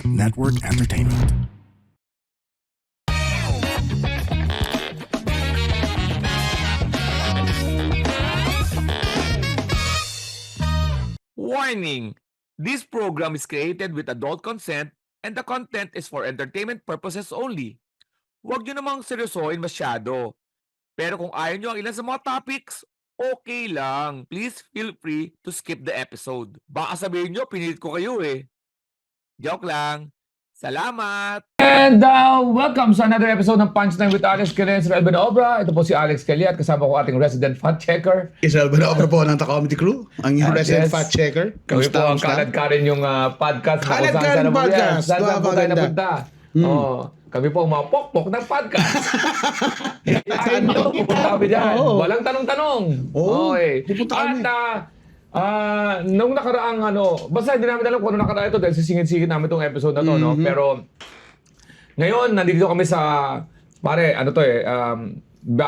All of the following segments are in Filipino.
Network Entertainment. Warning! This program is created with adult consent and the content is for entertainment purposes only. Huwag nyo namang seryosohin masyado. Pero kung ayaw nyo ang ilan sa mga topics, okay lang. Please feel free to skip the episode. Baka sabihin nyo, pinilit ko kayo eh. Joke lang. Salamat! And welcome sa another episode ng Punchline with Alex Kelly and Elben Obra. Ito po si Alex Kelly at kasama ko ating resident fact checker. Isel Benobra po ng Comedy Crew, ang yung resident yes. fact checker. Kami po ang kalad-karin yung podcast. na kung Kalad-karin saan po yan. podcast. Saan po tayo Maganda. napunta. Oh, kami po ang mga pokpok ng podcast. Ay, pupunta kami dyan. Oo. Walang tanong-tanong. Oo, Okay. pupunta kami. At nung nakaraang basta hindi namin alam kung ano nakaraan ito dahil sisingit-singit namin itong episode na to, no? Pero ngayon, nandito kami sa, pare,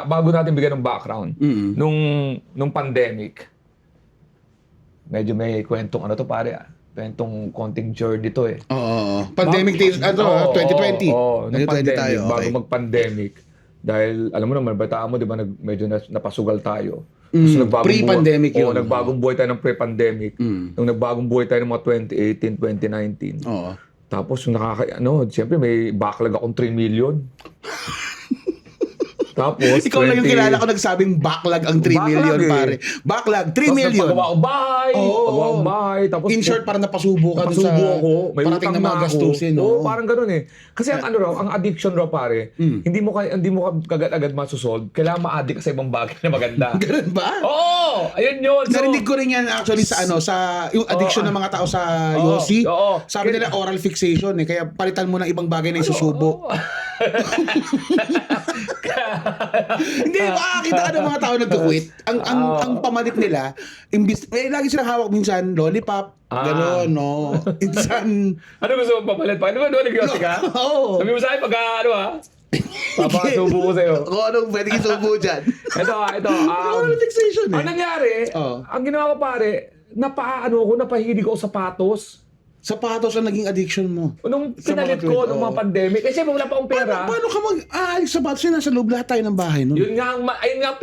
bago natin bigyan ng background, nung pandemic, medyo may kwentong kwentong konting journey to eh. Oo. Pandemic days, 2020. Oo, nung 2020 pandemic, tayo. bago Okay. mag-pandemic. Dahil, alam mo naman, bataan mo, di ba, medyo napasugal tayo. Pre-pandemic yun. Nagbagong buhay tayo ng pre-pandemic. Nung nagbagong buhay tayo ng mga 2018, 2019. Oo. Tapos yung siyempre may backlog akong 3 million. Tapos, Ikaw lang yung kilala ko nagsabing backlog ang 3 million, eh. pare. Backlog, 3 million. Tapos nagpagawa ko bahay. Oo. Pagawa ko bahay. Tapos, In short, parang napasubo ka dun napasubo sa ako. May parating utang na mga ako. gastusin. Oo, parang ganun eh. Kasi ang ang addiction raw pare, hindi mo kagad-agad masosolve. Kailangan ma-addict ka sa ibang bagay na maganda. Ganun ba? Oo! Ayun yun. So, Narinig ko rin yan actually sa sa yung addiction ng mga tao sa Yossi. oo. Sabi nila oral fixation eh. Kaya palitan mo ng ibang bagay na isusubo. Hindi, makakita ka ng mga tao nag-quit. Ang pamalit nila, imbis, lagi silang hawak minsan, lollipop, gano'n, no. Minsan, Ano gusto mong papalit pa? Ano ba nag-yossi ka? Oo. Sabi mo sa akin pagka papasubo ko sa'yo. Kung anong pwede isubo dyan. Ito. Oral fixation eh. Ang nangyari, ang ginawa ko pare, napahilig ako sa sapatos. Sapatos ang naging addiction mo. Nung Sa pinalit mga ko, tweet, nung mga pandemic, kasi wala pa akong pera. Paano ka mag-aalis sapatos yun? Nasa loob lahat tayo ng bahay nun. Yun nga, ayun nga ang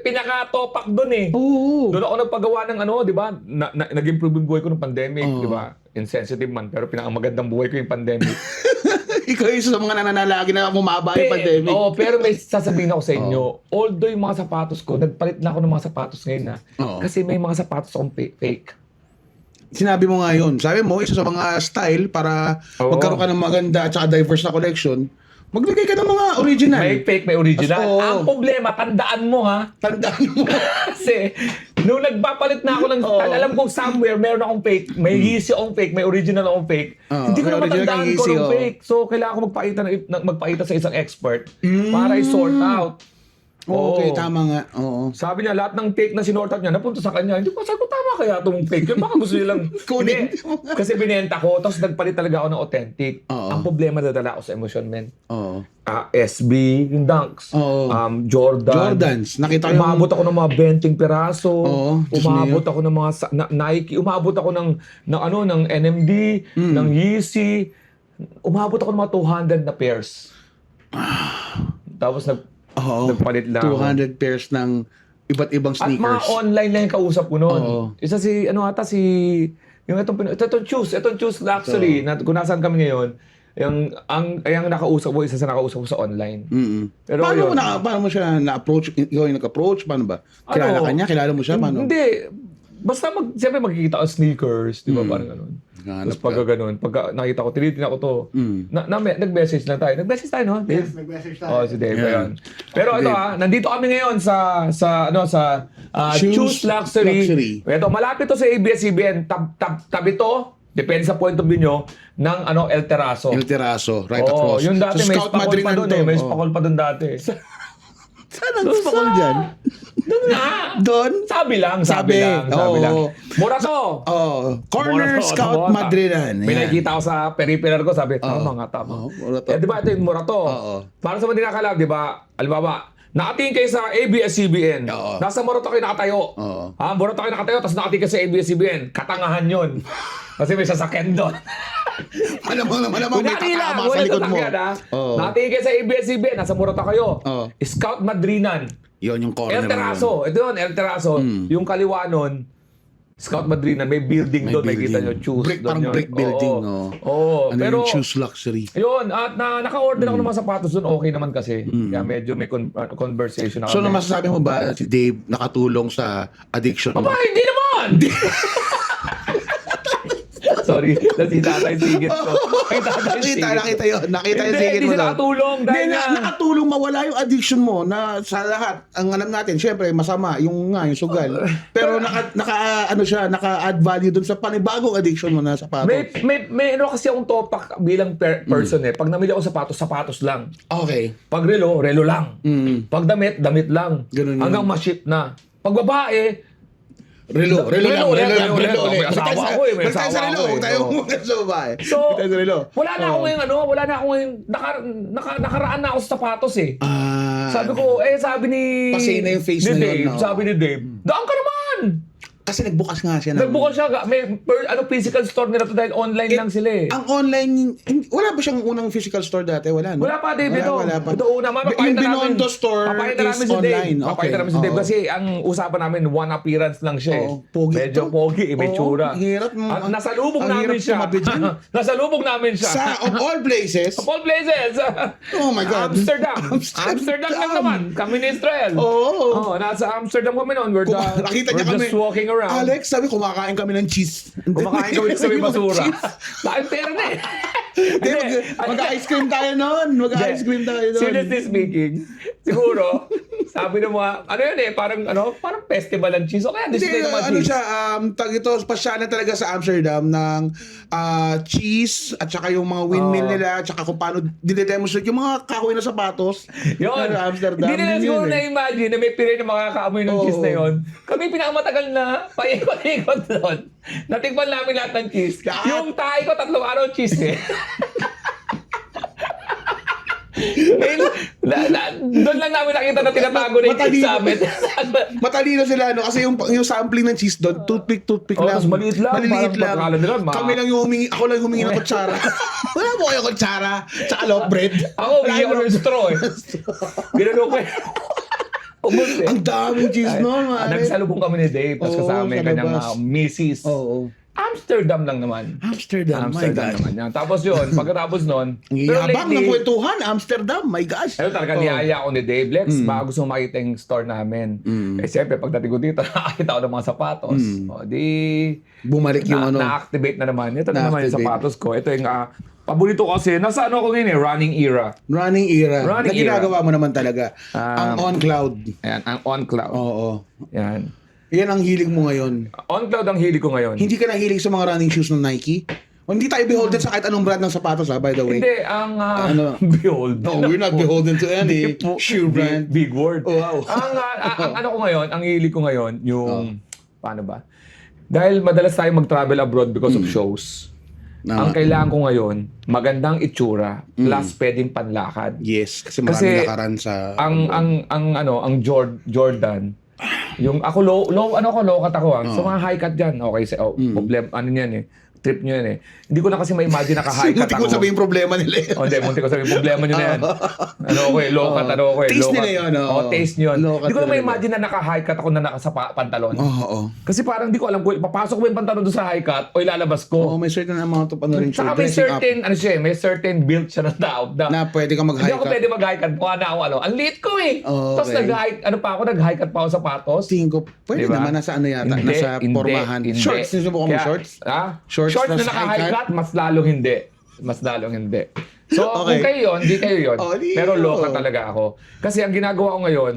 pinaka-topak doon eh. Oo. Doon ako nagpagawa ng di ba? Nag-improve yung buhay ko ng pandemic, di ba? Insensitive man, pero pinakamagandang buhay ko yung pandemic. Ikaw yung sa mga nananalagi na bumaba yung pandemic. Oo, pero may sasabihin ako sa inyo, although yung mga sapatos ko, nagpalit na ako ng mga sapatos ngayon na. Kasi may mga sapatos akong fake. Sinabi mo nga yun. Sabi mo, isa sa mga style para magkaroon ka ng maganda at saka diverse na collection, maglagay ka ng mga original. May fake, may original. Ang problema, tandaan mo ha. Tandaan mo. Kasi, nung nagpapalit na ako ng, alam kong somewhere, meron akong fake, may Yeezy akong fake, may original akong fake. Hindi ko na may original matandaan kang ko Yeezy, ng fake. So, kailangan ko magpakita sa isang expert para i-sort out. Okay, tama nga. Oo. Sabi niya, lahat ng fake na sinortat niya, napunta sa kanya. Hindi ko, sabi ko, tama kaya itong fake yun? Baka gusto nilang... Kunin. Hindi. Kasi binenta ko, tapos nagpalit talaga ako ng authentic. Ang problema, nadala ako sa emosyon, men. Oo. SB, yung Dunks. Jordans. Nakita ko yung... Umabot ako ng mga 20 piraso. Diyos Umabot niyo. ako ng mga Nike. Umabot ako ng NMD, ng Yeezy. Umabot ako ng mga 200 na pairs. Tapos nagpalit lang. 200 pairs ng iba't ibang At sneakers. mga online lang yung kausap ko noon. Oo. Isa yung itong choose luxury, na kung nasaan kami ngayon, ang nakausap ko, isa sa nakausap ko sa online. Pero Paano mo siya na-approach? Ikaw yung nag-approach? Paano ba? Kilala ka niya? Kilala mo siya? Paano? Hindi. Basta siyempre magkikita ko sneakers, di ba? Parang ganun. Tapos pagka ganun, pagka nakita ko, tinitin ako to, nag-message na tayo. Nag-message tayo, no? Dave? Yes, nag-message tayo. Si Dave, yun. Pero ito nandito kami ngayon sa Choose Luxury. Ito, malapit to sa ABS-CBN. Tabi to, depende sa point of view nyo, ng El Terraso. El Terraso, right across. Yung dati So, may Scout spakol Madrid pa doon to. eh. May spakol pa doon dati. Saan ang spakol dyan? Doon nga. Doon? Sabi lang. Mura to. Corner Mura to, Scout mura. Madridan. May nakikita ko sa peripheral ko, sabi, tama. Mura to. Di ba ito yung mura to? Para sa mga nakakalaw, di ba? Alimbawa, nakatingin kayo sa ABS-CBN. Nasa Morato kayo nakatayo. Morato kayo nakatayo, tapos nakatingin kayo sa ABS-CBN. Katangahan yun. Kasi may sasakyan doon. Malamang na malamang may Kunyari lang, tatama sa wala likod mo. sasakyan, ha? Oo. Natigil sa ABS-CBN, nasa Murata kayo. Oo. Scout Madrinan. Yun yung corner. El Terraso. Ito yun, El Terraso. Yung kaliwa nun, Scout Madrinan, may building May doon, may kita nyo, building. choose. Brick, doon parang yun. brick building. Oo. Oo. Oo. Ano Pero, yung choose luxury. yun, at naka-order ako ng mga sapatos doon, okay naman kasi. Kaya medyo may conversation na So, kami. ano masasabi mo ba si Dave nakatulong sa addiction mo? Aba, hindi naman! Sorry, nasita tayo sigit ko. Nakita yun. Nakita yung Hindi, sigit hindi mo siya doon. nakatulong dahil Hindi, nga. nakatulong mawala yung addiction mo na sa lahat. Ang alam natin, syempre, masama yung sugal. Pero naka-add value dun sa panibagong addiction mo na sapatos. May ano kasi akong topak bilang person eh. Pag namili ako sapatos lang. Okay. Pag relo lang. Pag damit lang. Ganun yun. Hanggang ma-ship na. Pag babae, Relo lang. May asawa ako eh, may Huwag tayo sa asawa relo. ako eh. Huwag tayo Oo. sa babae. so, Huwag tayo sa relo. wala na ako ngayon, nakaraan na ako sa sapatos eh. Sabi ko, sabi ni... Pasay na yung face ni na yun, Dave, no? sabi ni Dave, daan ka naman! Kasi nagbukas nga siya. Nagbukas siya, may physical store nila to dahil online lang sila eh. Ang online, wala ba siyang unang physical store dati? Wala, no? Wala pa, Dave. Wala pa. Ito una. Yung Binondo store is online. Papakita namin si Dave. Kasi ang usapan namin, one appearance lang siya eh. Oo, pogi Medyo to. pogi, may Oo, tsura. ang hirap mo. At nasalubong Ang namin hirap siya. tumabi dyan. Nasalubong namin siya. Sa of all places, Of all places. oh my God. Amsterdam. Amsterdam. Amsterdam lang naman. Kami ni Israel. Oo. Nasa Amsterdam kami noon. We're Nakita niya just kami. walking around. Alex, sabi, kumakain kami ng cheese. Kumakain kami sa may basura. Dahil pera na eh. Hindi, mag-ice cream tayo noon. Mag-ice cream tayo noon. Seriously speaking, siguro, sabi ng mga, ano yun eh, parang festival ng cheese. O kaya display ng mga Ano cheese. siya, ito, pasyalan talaga sa Amsterdam ng cheese at saka yung mga windmill nila at saka kung paano dinedemonstrate yung mga kahoy na sapatos. Yun. Sa Amsterdam. Hindi nila Yun siguro yun eh. na-imagine na may period na makakaamoy ng cheese na Oo. yun. Kami pinakamatagal na paikot-ikot doon. Natikman namin lahat ng cheese. Lahat. Yung tayo ko, 3 araw cheese eh. Doon lang namin nakita na tinatago na yung cheese sa amin. Matalino sila, no? Kasi yung sampling ng cheese doon, toothpick lang. Tapos maliit lang. Maliliit Parang lang. pagkala nila, Kami lang yung humingi, ako lang humingi ng kutsara. Wala mo kayo kutsara. Tsaka loaf bread. Ako, hindi ko ng straw eh. Ginano ko eh. Ubus eh. Ang daming cheese noon, man. Nagsalubong kami ni Dave, tapos Oo, kasama yung sa kanyang labas. misis. Oo. Amsterdam lang naman. Amsterdam, my Amsterdam God. naman yan. Tapos yun, pagkatapos nun, Ang yabang ng kwentuhan, Amsterdam, my gosh. ayun talaga, niyaya ako ni Dave. Lex, baka gusto mo makita yung store namin. Eh, siyempre, pagdating ko dito, nakakita ko ng mga sapatos. O, di... Bumalik yung ano. Na-activate na naman. Ito na naman yung Na-activate. sapatos ko. Ito yung... paborito ko kasi, nasa ano ko ngayon eh, running era. Running era. Running na ginagawa mo naman talaga. Ang on cloud. Ayan, ang on-cloud. Oo. Yan. Yan ang hilig mo ngayon. On-cloud ang hili ko ngayon. Hindi ka nahilig sa mga running shoes ng Nike? O, hindi tayo beholden sa kahit anong brand ng sapatos, by the way. Hindi, ang Ano? behold. No, we're not beholden to any shoe brand. Big word. Oh, wow. Ang ano ko ngayon, ang hilig ko ngayon, yung, paano ba? Dahil madalas tayo mag-travel abroad because of shows. Ang kailangan ko ngayon, magandang itsura, plus pwedeng panlakad. Yes, kasi Kasi maraming lakaran sa... ang Jordan, yung ako low cut ako sa mga high cut diyan. Okay, problem ano niyan eh. Trip niyo yan eh. Hindi ko na kasi ma-imagine naka-high cut Muntik ko ako. sabihin problema nila eh. Hindi, muntik ko sabihin problema nyo na yan. Ano ako eh, low cut, Taste low cut. nila yun, oo. Taste nyo yun. Low cut Hindi ko na talaga. ma-imagine na naka-high cut ako na naka-pantalon. Oo. Kasi parang hindi ko alam kung papasok ko yung pantalon doon sa high cut o ilalabas Oo, ko. may certain amount of ano rin siya. Saka may dressing up certain, ano siya eh, may certain build siya ng tao. na pwede ka Hindi mag-high ako cut. pwede mag-high cut. Mukha na ako Ang liit ko eh. Oh, Tapos okay. nag-high cut pa ako sa patos. Tingin ko, pwede Diba? naman nasa ano yata, nasa pormahan. Shorts, sinusubukan mo Kaya- shorts? Shorts Shorts na na naka-high high cut, mas lalong hindi. Mas lalong hindi. So, Okay. kung kayo yun, di kayo yun. Oh, di Pero yun. low cut talaga ako. Kasi ang ginagawa ko ngayon,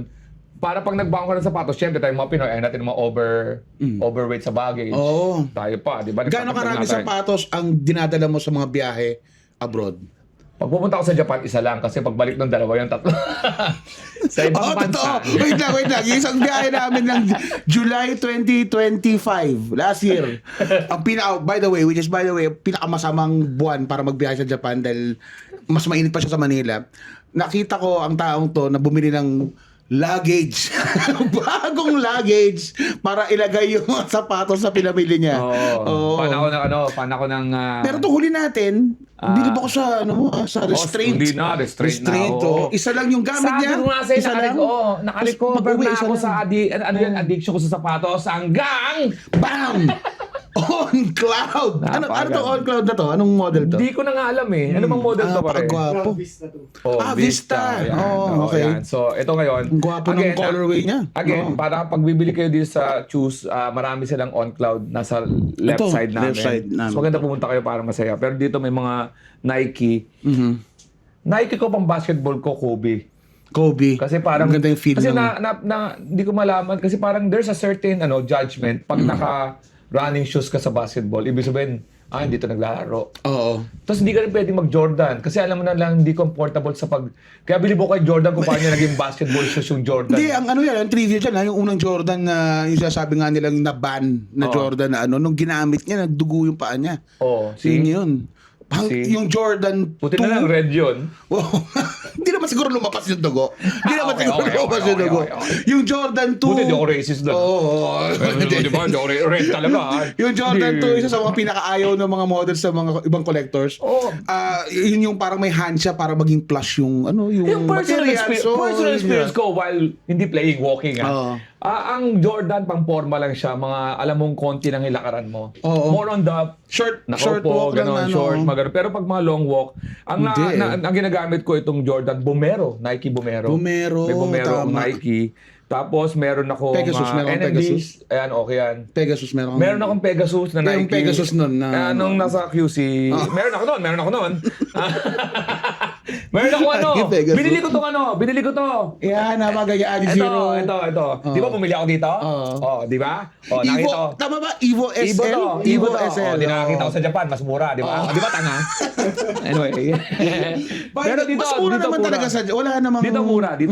para pag nagbangon ka ng sapatos, syempre tayo mga Pinoy, ayaw natin mga overweight sa baggage. Oo. Tayo pa, di ba? Gaano karami sapatos ang dinadala mo sa mga biyahe abroad? Pag pupunta ako sa Japan, isa lang. Kasi pagbalik ng dalawa, yung tatlo. sa ibang bansa. Totoo. Wait lang. Yung isang biyahe namin lang July 2025, last year. By the way, pinakamasamang buwan para magbiyahe sa Japan dahil mas mainit pa siya sa Manila. Nakita ko ang taong to na bumili ng luggage. Bagong luggage para ilagay yung mga sapatos sa pinamili niya. Oo. Panako ng Pero itong huli natin, bilib ako sa sa restraint. hindi na, restraint na, oo. Isa lang yung gamit Sabi niya. ko nga sa'yo, Isa lang. nakarecover Pag-uwi, na isa ako lang. sa addiction ko sa sapatos hanggang Bam! On Cloud. Ano Napaganda. to On Cloud na to? Anong model to? hindi ko na nga alam eh. Ano bang model to pare? Pagwapo. Oh, Vista. Ayan. Oh, okay. Ayan. So, ito ngayon. Ang gwapo ng Again, colorway niya. Again, para pag bibili kayo dito sa Choose, marami silang on cloud nasa left Ito, side namin. left side namin. So, maganda pumunta kayo para masaya. Pero dito may mga Nike. Mhm. Nike ko pang basketball ko, Kobe. Kobe. Kasi parang Ang ganda yung feel kasi ng- hindi ko malaman kasi parang there's a certain judgment pag naka running shoes ka sa basketball. Ibig sabihin, hindi to naglalaro. Oo. Tapos hindi ka rin pwedeng mag-Jordan kasi alam mo na lang hindi comfortable sa pag... Kaya bilib ako kay Jordan kung paano niya naging basketball shoes yung Jordan. Hindi, ang ano yan, ang trivia dyan, yung unang Jordan na yung sinasabi nga nilang na-ban na Oo. Jordan na nung ginamit niya, nagdugo yung paa niya. Oh, Yun see? yun. See? Yung Jordan 2. Puti na lang red yun. Wow. Hindi naman siguro lumapas yung dugo. Hindi naman Okay, siguro okay, lumapas okay, yung dugo. okay. Yung Jordan 2. Buti di ako racist doon. Oo. Di ba? Di ako red talaga. Yung Jordan Di- 2, isa sa mga pinakaayaw ng mga models sa mga ibang collectors. Oo. Yun yung parang may hand siya para maging plush yung Yung personal materials. experience, Oo, personal yun experience yan. ko while hindi playing, walking. Oo. Ang Jordan, pang forma lang siya. Mga alam mong konti ng hilakaran mo. Oo. More on the Short nakaupo, walk lang ganon, ano. short, magano. Pero pag mga long walk, ang Hindi. ang ginagamit ko itong Jordan Bomero, Nike Bomero. Bomero, May Bomero ang tama. Nike. Tapos meron ako Pegasus, meron akong Pegasus. Ayan, okay yan. Pegasus meron kang- Meron akong Pegasus na Nike. Yung Pegasus nun na- nung nasa QC. Meron ako noon. Meron ako Yung Pegasus. Binili ko to. Yan, napagaya Adi Ito, Zero. ito. Di ba bumili ako dito? Oo. Di ba? Nakita ko. Evo, tama ba? Evo Evo SL? to. Evo to. SL. Di nakakita ko sa Japan, mas mura, di ba? Di ba tanga? Anyway. Pero dito, mas mura naman talaga sa... Wala namang... Dito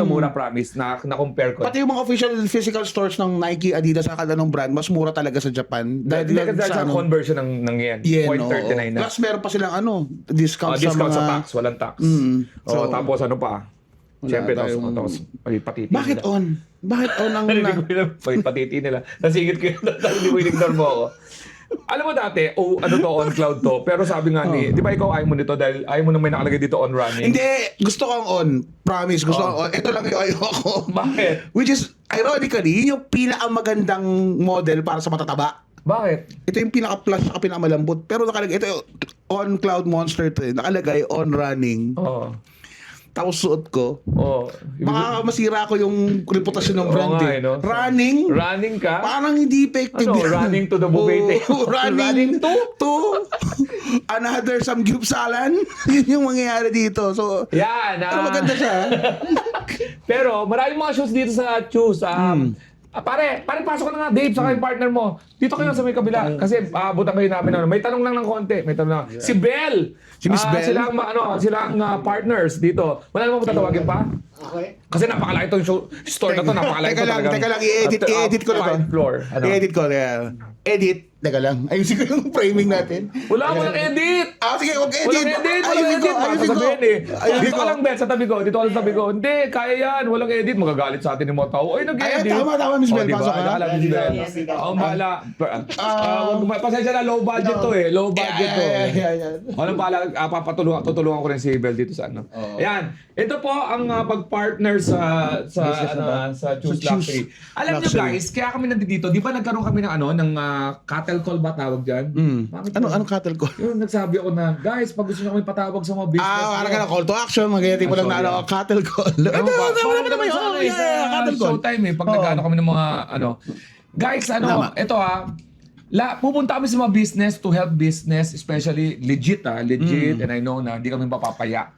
mura, promise, na-compare ko. Pati yung mga official physical stores ng Nike, Adidas, sa kada ng brand, mas mura talaga sa Japan. Dahil sa conversion ng yen. Yen, 0.39 na. Plus meron pa silang discount, Discount sa sa mga... tax, walang tax. So, Tapos ano pa? Siyempre, tayong- tapos patiti Bakit nila. on? Bakit on ang... Hindi ko yun, patiti nila. Nasingit ko yun, hindi ko in-ignore mo ako. Alam mo dati, on cloud to, pero sabi nga ni, di ba ikaw ayaw mo nito dahil ayaw mo na may nakalagay dito on running? Hindi, gusto kong on. Promise, gusto kong on. Ito lang yung ayoko. Bakit? Which is, ironically, yun yung pinakamagandang model para sa matataba. Bakit? Ito yung pinaka-plush at pinakamalambot. Pero nakalagay, ito yung on Cloud Monster to. Nakalagay on running. Oo. Tapos suot ko. Oo. Baka masira ko yung reputasyon ng Oo brand nga, eh. no? Running? Running ka? Parang hindi effective Ano, yan. running to the buffet? Oo, running Running to another samgyupsalan. Yun yung mangyayari dito. So, Yan. pero maganda siya. Pero maraming mga shows dito sa Choose. Pare, pasok ka na nga, Dave, saka yung partner mo. Dito kayo sa may kabila. Kasi abutan kayo namin. May tanong lang ng konti. May tanong lang. Si Belle. Si Miss Belle? Sila ang partners dito. Wala naman mo tatawagin pa? Okay. Kasi napakalaki itong store na to. Napakalaki Teka to lang, talagang. teka lang. I-edit ko na to. 5th floor. Ano? I-edit ko. Edit. Teka lang. Ayusin ko yung framing natin. Walang edit! Sige, huwag edit. Walang edit! Walang Ayusin ko. edit! Baka Ayusin ko. sasabihin eh. Ayusin Dito ko. ka lang, Ben, sa tabi ko. Dito ka lang sa tabi ko. Hindi, kaya yan. Walang edit. Magagalit sa atin yung mga tao. Ay, nag-edit. Ay, tama, Miss Belle. Diba? Pasok ka. Alam, Miss Belle. Yes, yes. Ang bahala. Pasensya na, low budget to eh. Low budget to. Walang bahala. Tutulungan ko rin si Belle dito sa ano. Ayan. Ito po ang pag-partner sa Choose Luxury. Alam nyo Luxury. guys, kaya kami nandito. Di ba nagkaroon kami ng cattle call ba tawag dyan? Bakit ba? Anong cattle call? Yung nagsabi ako na, guys, pag gusto nyo kami patawag sa mga business Parang ka na call to action. Magayating mo lang na sorry. cattle call. Ano ba? Wala naman yun. Cattle call. Showtime eh. Pag nagkano kami ng mga Guys, Tama. ito pupunta kami sa mga business to help business, especially legit legit, and I know na hindi kami mapapaya.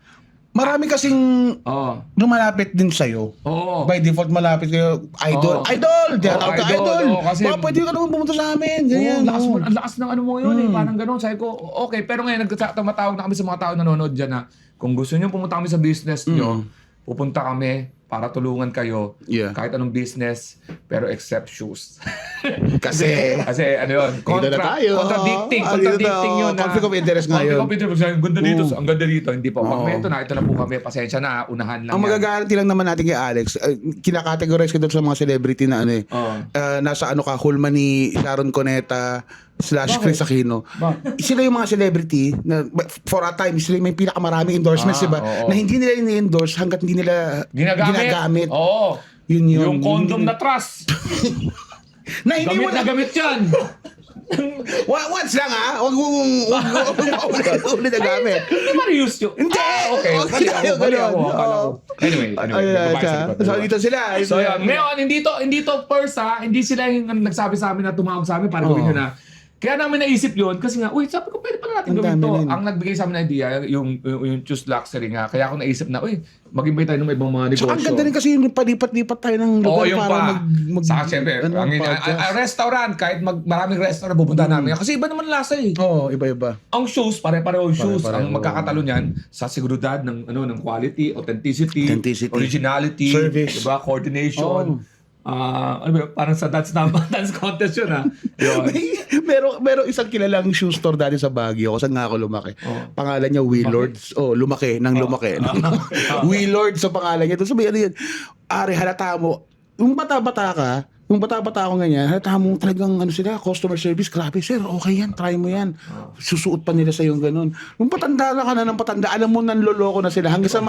Marami kasing Oo. lumalapit din sa'yo. Oo. By default, malapit kayo. Idol. Oo. Idol! Diyan Oo, ka, idol. idol! Oo, kasi- Baka pwede ka naman pumunta sa amin. Ganyan. Ang lakas ng ano mo yun eh. Parang ganun. Sabi ko, okay. Pero ngayon, tumatawag na kami sa mga tao nanonood dyan na kung gusto nyo pumunta kami sa business nyo, pupunta kami para tulungan kayo Yeah. kahit anong business, pero except shoes. Kasi, Kasi ano yun, dito na tayo. contradicting Dito na, yun. conflict of interest nga yun. Conflict of interest. Ang ganda dito, Oo. ang ganda dito. Hindi po. Pag Oo. may ito na po kami. Pasensya na, unahan lang ang yan. magagaranti lang naman natin kay Alex, kinakategorize ko doon sa mga celebrity na ano eh. Oo. Nasa ano ka, Hulma ni Sharon Cuneta / Chris Aquino. Sila yung mga celebrity na for a time, sila yung may pinakamaraming endorsements, diba? oo. Na hindi nila ini-endorse hanggat hindi nila ginagamit. Oo. Yun yun. Yung condom na trust. Na hindi mo Gamit na na, gamit yan. once lang ha, huwag ulit na gamit. Hindi ma-reuse yun. Hindi! Okay. Mali ako. Akala ko. Anyway. babae sa likod. So, dito sila. So, yun. Ngayon, hindi to first ha. Hindi sila yung nagsabi sa amin na tumawag sa amin para gawin yun na. Kaya namin naisip yun kasi nga, uy, sabi ko, pwede pala natin Ang gawin dami to. nun. Ang nagbigay sa amin na idea, yung Choose Luxury nga. Kaya ako naisip na, uy, mag-invite tayo ng ibang mga negosyo. Saka ang ganda rin kasi yung palipat-lipat tayo ng lugar Oo, yung para pa. Saka syempre, ano, ang podcast. restaurant, kahit maraming restaurant pupunta namin. Kasi iba naman lasa eh. Oo, iba-iba. Ang shoes, pare-pareho yung shoes. Pare-pareho. Ang magkakatalo niyan sa seguridad ng quality, authenticity, Authenticity. originality, Service. diba? Coordination. Ano ba, parang sa dance contest yun ha. Yun. Meron isang kilalang shoe store dati sa Baguio. Kung saan nga ako lumaki. Pangalan niya Willords. Lumaki. Lumaki. Willords sa pangalan niya. Tapos sabi, ano yun? Are, halata mo. Yung bata-bata ako ganyan, halata mo talagang ano sila, customer service, grabe sir, okay yan, try mo yan. Susuot pa nila sa yung ganun. Nung patanda na ka na ng patanda, alam mo nanloloko na sila hanggang sa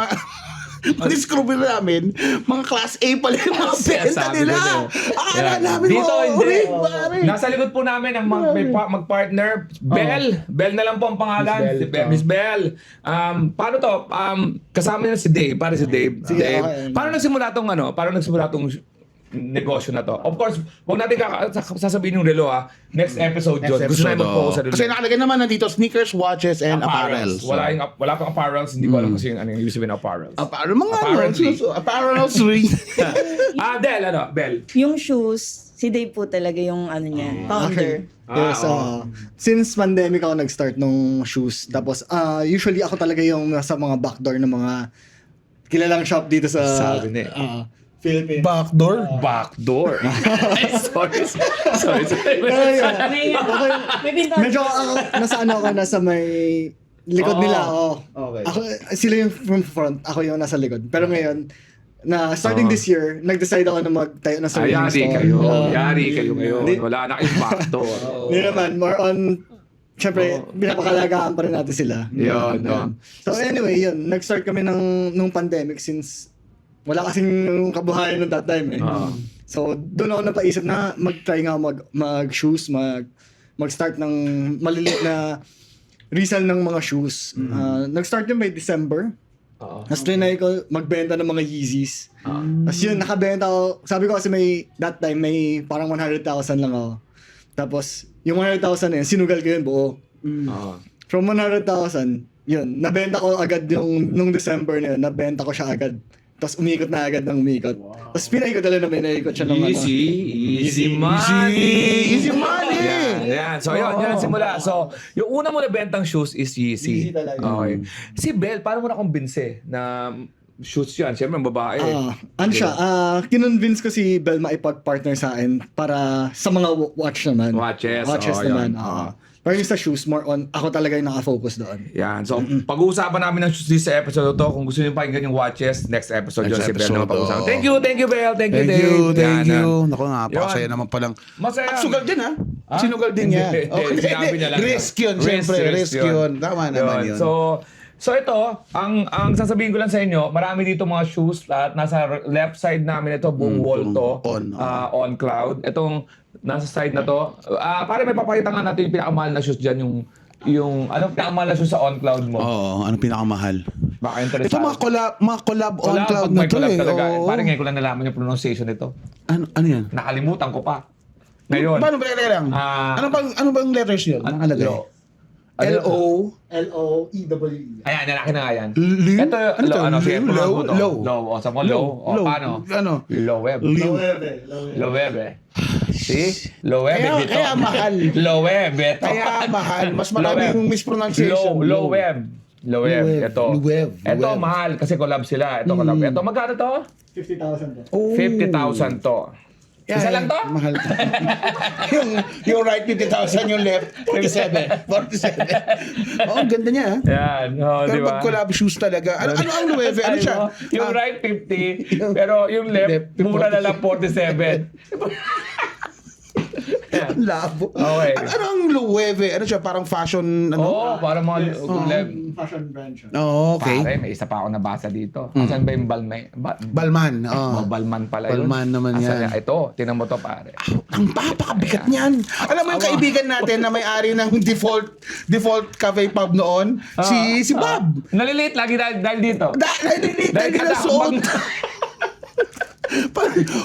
discover namin, mga class A pala yung mga benta Sabi nila. nila. Akala namin Dito, hindi. ulit, pare. Nasa likod po namin ang mag-partner. Bell. Bell na lang po ang pangalan. Miss Bell. Paano to? Kasama niya si Dave. Para si Dave. Dave. okay. Paano nagsimula tong negosyo na to? Of course, huwag natin sasabihin yung relo ha. Next episode yun. Gusto namin mag-focus sa relo. Kasi nakalagay naman nandito, sneakers, watches, and apparels. Wala pang apparels. Hindi ko alam kasi ano yung ibig sabihin ng apparels. Apparently. Apparels ring. Bell. Yung shoes, si Dave po talaga yung ano niya, founder. Yes, since pandemic ako nag-start nung shoes. Tapos, usually ako talaga yung nasa mga backdoor ng mga kilalang shop dito sa Sabi niya. Philippines. Backdoor. Sorry. Pero yun, May bintana. medyo nasa may likod Oo. nila. Okay. Ako, sila yung from front, ako yung nasa likod. Pero ngayon, starting this year, nag-decide ako na magtayo ng sariling store. Yari kayo ngayon. Hindi. Wala na kayong backdoor. Hindi naman, more on, syempre, pinapakalagaan pa rin natin sila. Yun, no. So anyway, yun, nag-start kami nung pandemic since wala kasing kabuhayan nung that time eh. So doon ako napaisip na mag-try nga mag-shoes, mag-start ng maliliit na resell ng mga shoes. Nag-start yun by December. Tapos trinay ko magbenta ng mga Yeezys. Tapos yun, nakabenta ako. Sabi ko kasi that time may parang 100,000 lang ako. Tapos yung 100,000 na yun, sinugal ko yun buo. From 100,000, yun, nabenta ko agad nung December na yun, nabenta ko siya agad. Tapos umikot na agad ng umikot. Tapos pinaikot na naikot siya ng Easy money. Easy money. Yan. So, yun simula. So, yung una mo na bentang shoes is Yeezy. Yeezy talaga. Okay. Si Bell, paano mo na-convince na shoes yan? Siyempre, ang babae. Ano siya, kinonvince ko si Bel maipag-partner sa akin para sa mga watch naman. Watches, naman. yun. Pero yung sa shoes, more on, ako talaga yung naka-focus doon. Yan. So, pag-uusapan namin ng shoes sa episode to. Kung gusto niyo pakinggan yung watches, next episode yun si Bell na pag-uusapan. Thank you, Bell. Thank you, Dave. Thank Yan, you. Naku nga, pakasaya Yun. naman palang. Masaya. At sugal din ha? Sinugal din niya. Hindi, sinabi niya lang. Risk yun, syempre. Risk yun. Tama naman yun. So ito, ang sasabihin ko lang sa inyo, marami dito mga shoes at nasa left side namin ito, buong wall to, on cloud. Itong nasa side na to, para may papakita nga natin yung pinakamahal na shoes dyan, yung anong pinakamahal na shoes sa on cloud mo. Oo, ano pinakamahal? Baka interesado. Ito mga collab on cloud na may to collab eh. talaga. Oo. Parang ngayon ko lang nalaman yung pronunciation nito. Ano yan? Nakalimutan ko pa. Ngayon. Paano ba lang? Ano bang letters yun? Nakalagay? L-O. L-O-E-W-E. Ayan, lalaki na nga yan. Liw? Ito, Ano to? sige, Liw? pronounce mo to. Low. Low. O, sa mo, low. O, paano? Ano? Low web. Liw. Low web eh. See? Low web Kaya- dito. kaya mahal. Low web ito. Kaya mahal. Mas Low marami web. yung mispronunciation. Low web. Low web. Low web. Ito. Low web. Ito, Low web. mahal kasi collab sila. Ito collab. Ito, magkano to? 50,000 po. Oh. 50,000 to. Isa lang to? Mahal to. yung right 50,000, yung left 47. 47. Oh, ang ganda niya. Yan. Oh, Pero di ba? pag collab shoes talaga. Ano ang Loewe? Ano siya? Yung right 50, pero yung left, mura na lang 47. Ang labo. Okay. Ano ang Loewe? Ano siya? Parang fashion, ano? Oo, para mga left. Fashion brand siya. Oh, okay. Pare, may isa pa ako nabasa dito. Asan ba yung Balmain? Balman. Oh, Oh. Balman pala yun. Balman naman Asan yan. Ito, tinan mo to pare. Ang papakabigat niyan. Alam mo yung kaibigan natin na may-ari ng default cafe pub noon? Si Bob. Nalilate lagi dahil dito. Dahil Dahil nila suot.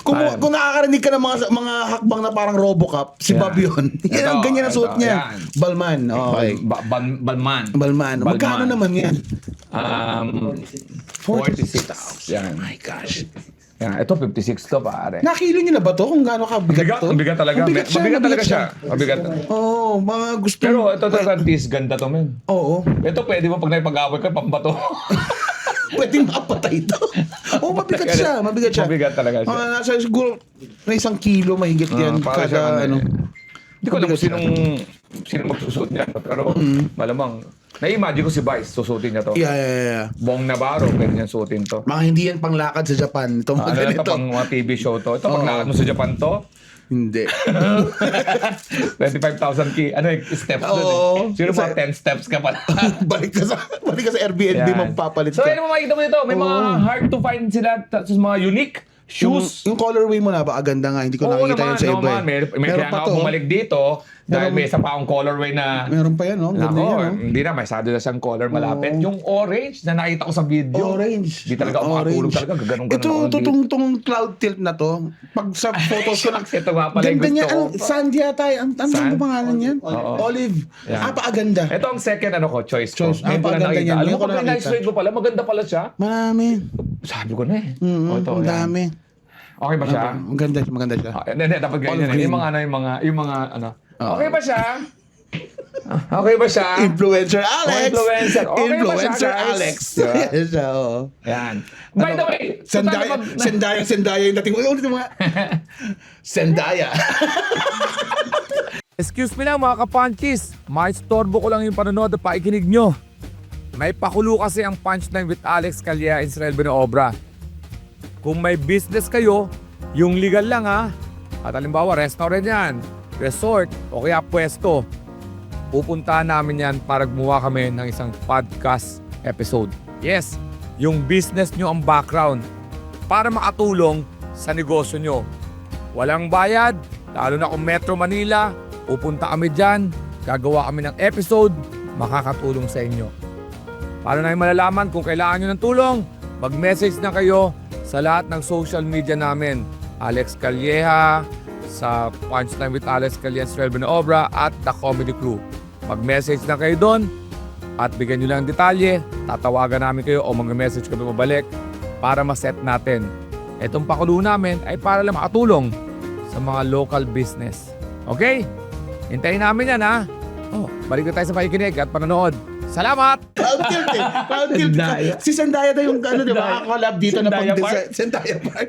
Kung nakakarinig ka ng mga hakbang na parang Robocop, si Yan. Bob yun. Yan ang Ito, ganyan ang suot ito, niya. yan. Balman. Okay. Balman. Balman. Magkano naman yan? 46. Yan. Oh my gosh. Yan. Ito, 56 to pare. Nakilo niyo na ba to? Kung gaano kabigat to? Mabigat talaga. Mabigat siya. Mabigat talaga siya. Mabigat. Oo, mga gusto. Pero ito tis ganda to men. Oo. Ito pwede mo pag naipag-away ka, pambato. Pwedeng mapatay ito. Oo, mabigat siya. Mabigat siya. Mabigat talaga siya. Nasa siguro na 1 kilo mahigit yan. para siyang Kada ano. Hindi ko alam kung sino magsusuot niya. Pero malamang, na-imagine ko si Vice, susutin niya to. Yeah. Bong Navarro, pwede niya suotin to. Mga hindi yan panglakad sa Japan. Itong Ano mga na to, ganito. pang mga TV show to. Ito, pag lakad mo sa Japan to, Hindi. 25,000 steps doon Oo. eh. Sino mga 10 steps ka pala. balik ka sa Airbnb, Yan. magpapalit So, ka. ano mo makikita mo dito? May mga hard to find sila, sa mga unique shoes. Yung colorway mo na ba? Ganda nga. Hindi ko nakikita yan sa iba. naman. May Meron kaya pa nga to. ako bumalik dito dahil may isa pa akong colorway na Meron pa yan, no? Ganda Nako, yan, no? hindi na, may sado na siyang color malapit. Yung orange na nakita ko sa video. Orange. Di talaga ako makatulog talaga. Ganun Ito, tong cloud tilt na to. Pag sa photos ko na. Ito nga pala yung Ganda gusto niya. ko. Sand yata. Ang Sand? pangalan niyan? Oo. Olive. Yan. Apakaganda. Ito ang second choice ko. Choice. Ngayon ko lang Napakaganda nakita. niyan. Alam Ngayon mo, ko pag nakita. nice mo pala, maganda pala siya. Marami. Sabi ko na eh. Ang yan. dami. Okay ba siya? Maganda siya. Hindi, dapat ganyan. Olive Yung mga ano. Okay ba siya? Okay ba siya? Influencer Alex. Influencer. Okay ba siya, Influencer guys? Alex. Diba? Yes, oo. Yan. By the way, Sendaya yung dating. Ulit mo nga. Sendaya. Excuse me lang mga kapunchies, maistorbo ko lang yung panonood at pakikinig nyo. May pakulo kasi ang Punchline with Alex Calleja and Israel Benoobra. Kung may business kayo, yung legal lang ha. At halimbawa, restaurant yan, resort, o kaya pwesto. Pupuntahan namin yan para gumawa kami ng isang podcast episode. Yes, yung business nyo ang background para makatulong sa negosyo nyo. Walang bayad, lalo na kung Metro Manila, pupunta kami dyan, gagawa kami ng episode, makakatulong sa inyo. Paano namin malalaman kung kailangan nyo ng tulong? Mag-message na kayo sa lahat ng social media namin. Alex Calleja, sa Punchline with Alex Calleja, Israel Benoobra, at The Comedy Crew. Mag-message na kayo doon at bigyan nyo lang ang detalye. Tatawagan namin kayo o mag-message kami mabalik para ma-set natin. Itong pakulo namin ay para lang makatulong sa mga local business. Okay? Hintayin namin yan ha. Oh, balik na tayo sa pakikinig at panonood. Salamat! Cloud tilt eh. Cloud tilt. Sendaya. Si Sendaya na yung di ba? Collab dito na Sendaya pang Sendaya Park.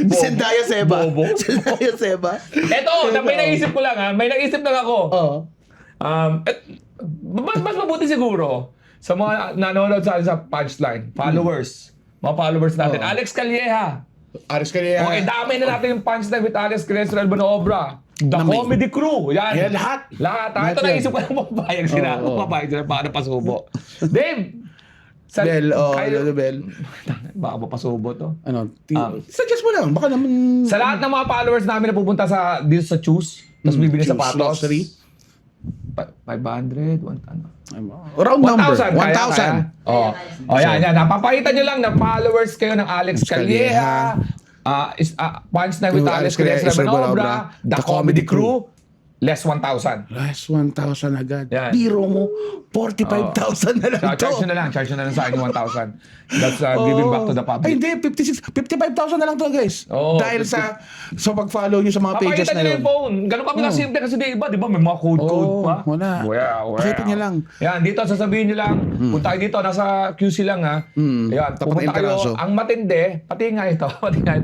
Sendaya Seba. Bobo. Sendaya Seba. Eto, may naisip ko lang ha. May naisip lang ako. Oo. Mas mabuti siguro sa mga nanonood sa Punchline, followers. Mga followers natin. Alex Calleja. Aris Calleja. Okay, dami na natin yung Punchline with Alex Calleja, Israel Benoobra. The Comedy Crew. Yan. Yan, lahat. Lahat. Lahat Ito yan. naisip ko lang mapapayag sila. Oo. Mapapayag sila para pasubo. Dave! Bell, kayo- Lolo Bell. Baka mapasubo to. Ano? Suggest mo lang. Baka naman... Sa lahat ng mga followers namin na pupunta dito sa Choose, tapos bibili Choose sapatos. Luxury. 500, ano. Round number. 1,000. 1,000. Oh, yan. Napapakita nyo lang na followers kayo ng Alex Calleja, Punchline with Yung Alex Alex Calleja, Calleja, Israel Benoobra, Benoobra, The Comedy Crew. less 1,000. Last 1,000 agad. Yan. Biro mo, 45,000 na lang to. Charge nyo na lang sa akin 1,000. That's giving back to the Ay, public. hindi, 55,000 na lang to, guys. Oo, Dahil sa pag-follow nyo sa mga pages Papakita na nyo yun. yung phone. Ganun kami simple kasi di ba may mga code Oo, pa? wala. Well. Pakita nyo lang. Yan, dito sasabihin nyo lang. Punta kayo dito, nasa QC lang ha. Yan, Tapat pumunta ng kayo. Interaso. Ang matindi, pati nga ito,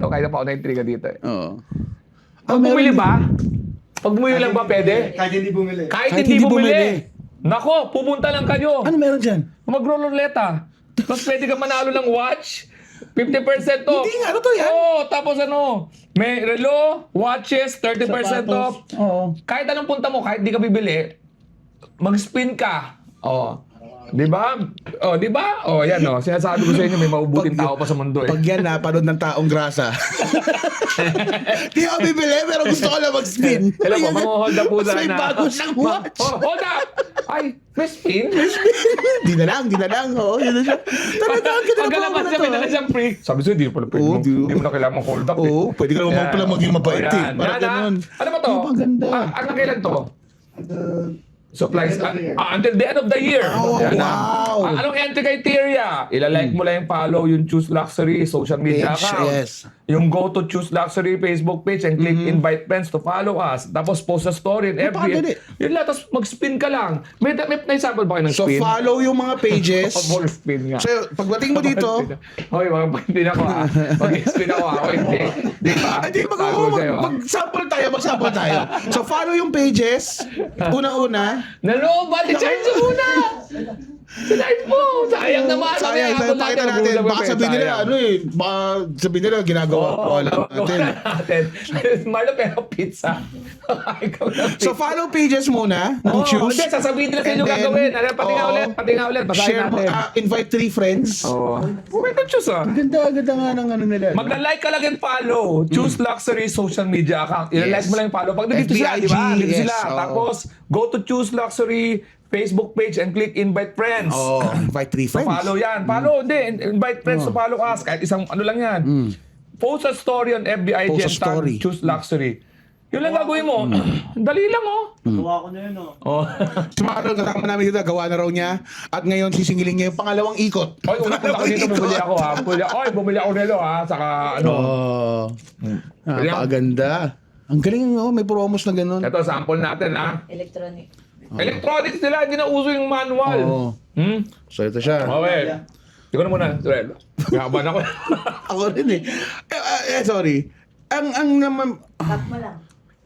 kaya pa ako na-intriga dito. Oo. Pag bumili ba? Pag bumili lang ba pwede? Kahit hindi bumili. Kahit hindi bumili. Nako, pupunta lang kayo. Ano meron dyan? Mag-rollerleta. Tapos pwede ka manalo ng watch. 50% off. Hindi nga, totoo yan. Oo, tapos may relo, watches, 30% off. Oo. Kahit anong punta mo, kahit di ka bibili, mag-spin ka. Oh. Di ba? Oh, di ba? Oh, yan sinasabi ko sa inyo, may maubuting tao pa sa mundo eh. Pag yan napanood ng taong grasa. Di ako bibili, pero gusto ko lang mag-spin. Hello po, mag-hold up po Mas may sana. bago siyang watch. Hold up! Ay, may spin? Di na lang. Oo, yun na siya. Talaga, ang ganda na Pagkalabas promo niya, may na dala to. siyang free. Sabi sa'yo, di mo pala pwede Oo, mo. di- Di mo na kailangan hold up eh. Oo, pwede ka naman Yan. pala maging mabait eh. Yan. Parang Yan, ganun. Ano ba to? Oh, ang ganda. Hanggang kailan to? Supplies until the end of the year. Oh, Yan, wow. Anong entry criteria? Ilalike mo lang yung follow yung Choose Luxury social media Page, account. yes. Yung go to Choose Luxury Facebook page and click invite friends to follow us. Tapos post a story in every. Napakadali. Yun lang, tapos mag-spin ka lang. May example ba kayo ng So, spin? follow yung mga pages. More spin nga. So, pagdating mo dito, Hoy, mag-spin ako ha. Mag-spin ako ha. Hoy, hindi. Di ba? hindi, Sabi ko sa'yo, ha? mag-sample tayo. So, follow yung pages. Una-una. Nalobat, i-charge mo muna! Sinayos mo! Sayang naman! Sayang, Ako pakita natin. nagulang Baka ko, sabihin nila, sayang. baka sabihin nila, ginagawa ko lang natin. natin. Marlo, pero pizza. Ikaw na pizza. So, follow pages muna ng Choose. Hindi, sasabihin nila sa inyo And then, gagawin. Ano, pati nga oo. ulit. Basahin Share mo, natin. invite 3 friends. Oo. May choose ah. Ganda nga ng ano nila. Magla-like ka lang and follow. Choose Luxury social media account. I-like Yes. mo lang yung follow. Pag dito sila, di FBIG, ba? Dito yes, sila. oo. Tapos, go to Choose Luxury Facebook page and click invite friends. Oh, invite 3 So friends. follow yan. Follow, hindi. Invite friends to follow us. Kahit isang ano lang yan. Post a story on FBIG Post a and tag story. Choose Luxury. Yun lang gagawin mo. Dali lang Gawa ko na yun, oh. Oh. Sumakarang kasama namin dito, gawa na raw niya. At ngayon, sisingilin niya yung pangalawang ikot. Oy, una punta ko dito, bumili ako ha. Bumili ako nilo ha. Saka ano. Oh. Napakaganda. Ang galing, may promos na ganun. Ito, sample natin ha. Electronic. Electronics nila, hindi na uso yung manual. Oo. So, ito siya. Okay. Ikaw na muna, Sorel. Gaban ako. Ako rin sorry. Ang naman... Tap mo lang.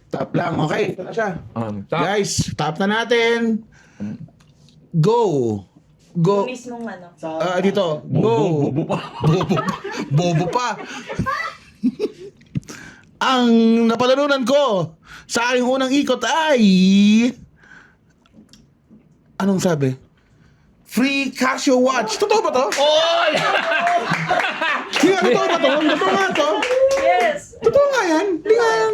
Tap lang. Okay, ito na siya. Tap. Guys, tap na natin. Go. Go. Yung mismong ano. Dito. Go. Bobo pa. Ang napalarunan ko sa aking unang ikot ay... Anong sabi? Free Casio watch. Totoo ba to? Oy! Sige, totoo ba to? Totoo nga to? Yes! Totoo nga yan? Hindi nga yan.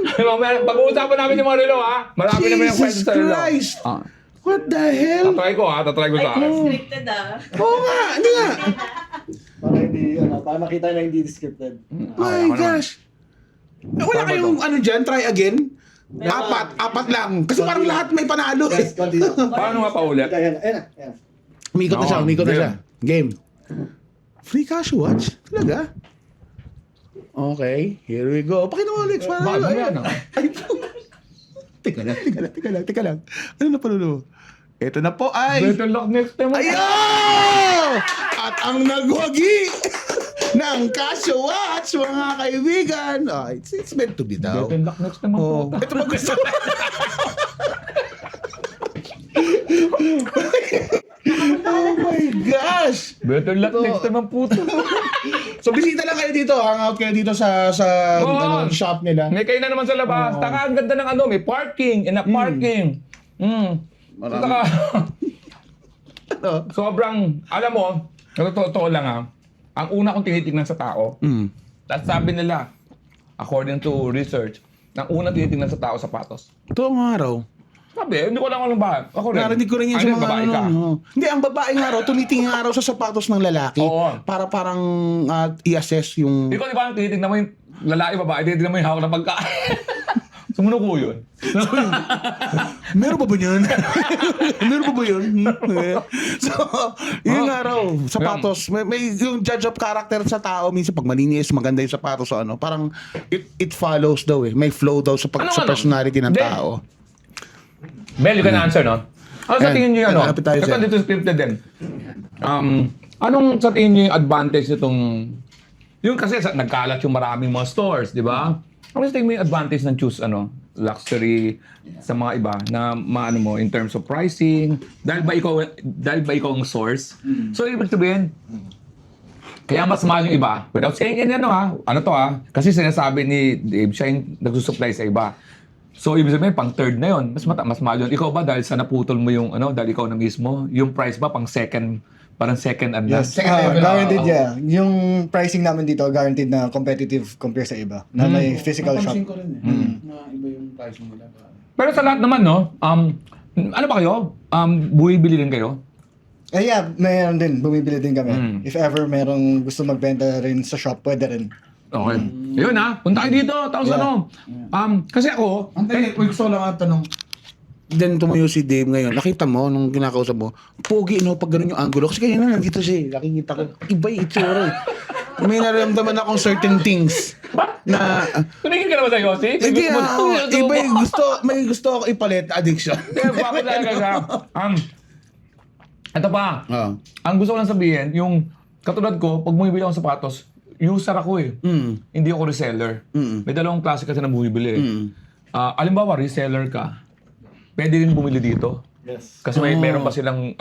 Pag-uusapan namin yung mga relo ha. Marami naman yung kwento Jesus sa relo. Christ. What the hell? Tatry ko sa Ay, scripted ah. Oo nga, hindi nga. Para makita na hindi scripted. My gosh. Wala kayong dyan, try again? Apat lang. Kasi parang lahat may panalo eh. Yes, continue. Paano nga pa ulit? Ayan, ayan, ayan. Umikot na siya, umikot na Game. siya. Game. Free cash watch? Talaga? Okay, here we go. Pakita mo ulit. Bago yan, ah. Ay, Teka lang. Ano na panulo? Ito na po ay... Better luck next time. Ayaw! At ang nagwagi ng Casio watch, mga kaibigan. It's meant to be daw. Better luck next time. Oh, ito ba gusto? Oh my gosh! Better luck next time ang puto. So bisita lang kayo dito, hangout kayo dito sa Oo. shop nila. May kayo na naman sa labas. Taka, ang ganda ng may parking. Enough parking. Taka, Ano? sobrang, alam mo, totoo lang ha, ang una kong tinitingnan sa tao, at sabi nila, according to research, ang una tinitingnan sa tao, sapatos. Ito ang araw. Sabi, hindi ko lang alam ba. Ako rin. Narinig ko rin yan sa Ano, mga babae ka? Hindi, ang babae nga raw, tumitingin nga raw sa sapatos ng lalaki. Oo. Para parang i-assess yung... Ikaw, di ba, tinitingnan mo yung lalaki, babae, tinitingnan mo yung hawak na pagkain. So, Sumuno ko yun. Meron pa ba yan? Meron pa ba yun? So, yun nga raw, sapatos. May yung judge of character sa tao, minsan pag malinis, maganda yung sapatos, so ano, parang it follows daw eh. May flow daw sa, sa personality ng Hindi. tao. Mel, you can answer, no? Ano sa Yan. tingin nyo yung ano? Malapit tayo, Ito sir. dito scripted din. Anong sa tingin nyo yung advantage nitong... Yung kasi nagkalat yung maraming mga stores, di ba? Ano sa tingin mo yung advantage ng choose luxury sa mga iba na maano mo in terms of pricing? Dahil ba ikaw ang source? So ibig sabihin, kaya mas mahal yung iba. Without saying ano to kasi sinasabi ni Dave, siya yung nagsusupply sa iba. So, ibig sabihin, pang third na yon, mas mahal yun. Ikaw ba, dahil sa naputol mo yung, dahil ikaw na mismo, yung price ba, pang second, parang second and last? Yes, guaranteed, yeah. Yung pricing namin dito, guaranteed na competitive compare sa iba. Na may physical shop. ko rin na iba yung pricing nila. Pero sa lahat naman, no, ano ba kayo? Bumibili din kayo? Yeah, mayroon din. Bumibili din kami. If ever merong gusto magbenta rin sa shop, pwede rin. Okay. Yun punta kayo dito, tapos kasi ako, Antay, gusto ko lang ang tanong. Then tumayo si Dave ngayon. Nakita mo nung kinakausap mo, pogi pag ganun yung angulo. Kasi kanina nandito siya. Nakikita ko, iba yung itsura. May nararamdaman akong certain things na tumingin ka naman sa Yossi? hindi iba yung may gusto ako ipalit addiction. Bakit talaga siya? Ito pa, ang gusto ko lang sabihin, yung katulad ko, pag bumibili ako ng sapatos, user ako eh. Hindi ako reseller. May dalawang klase kasi na bumibili. Alimbawa, reseller ka, pwede rin bumili dito. Yes. Kasi meron pa silang